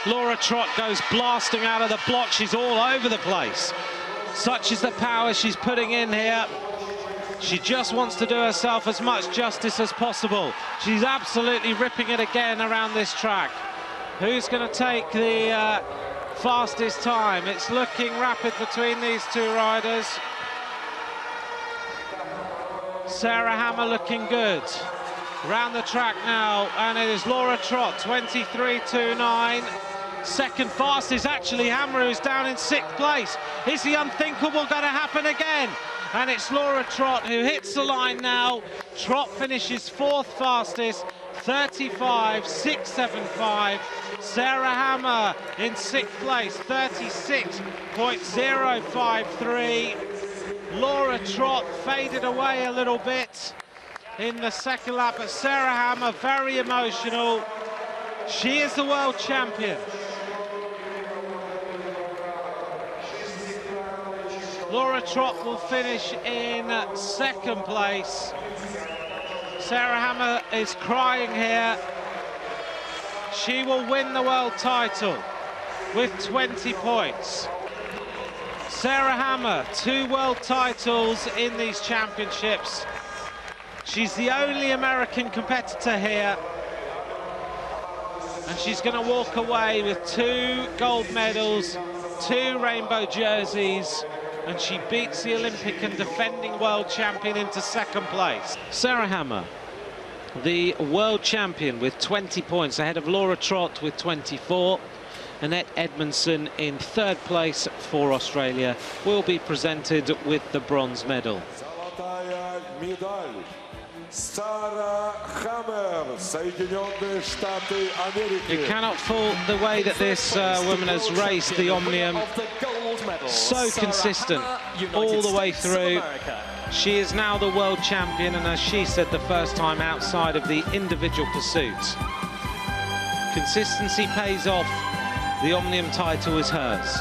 Laura Trott goes blasting out of the block. She's all over the place. Such is the power she's putting in here. She just wants to do herself as much justice as possible. She's absolutely ripping it again around this track. Who's going to take the fastest time? It's looking rapid between these two riders. Sarah Hammer looking good. Round the track now, and it is Laura Trott, 23.29. Second fast is actually Hammer, who's down in 6th place. Is the unthinkable going to happen again? And it's Laura Trott who hits the line now. Trott finishes 4th fastest, 35.675. Sarah Hammer in 6th place, 36.053. Laura Trott faded away a little bit in the second lap, but Sarah Hammer very emotional. She is the world champion. Laura Trott will finish in 2nd place. Sarah Hammer is crying here. She will win the world title with 20 points. Sarah Hammer, 2 world titles in these championships. She's the only American competitor here, and she's going to walk away with 2 gold medals, 2 rainbow jerseys, and she beats the Olympic and defending world champion into 2nd place. Sarah Hammer, the world champion with 20 points ahead of Laura Trott with 24. Annette Edmondson in 3rd place for Australia will be presented with the bronze medal. You cannot fault the way that this woman has raced the Omnium. So consistent all the way through. She is now the world champion, and as she said, the first time outside of the individual pursuits. Consistency pays off. The Omnium title is hers.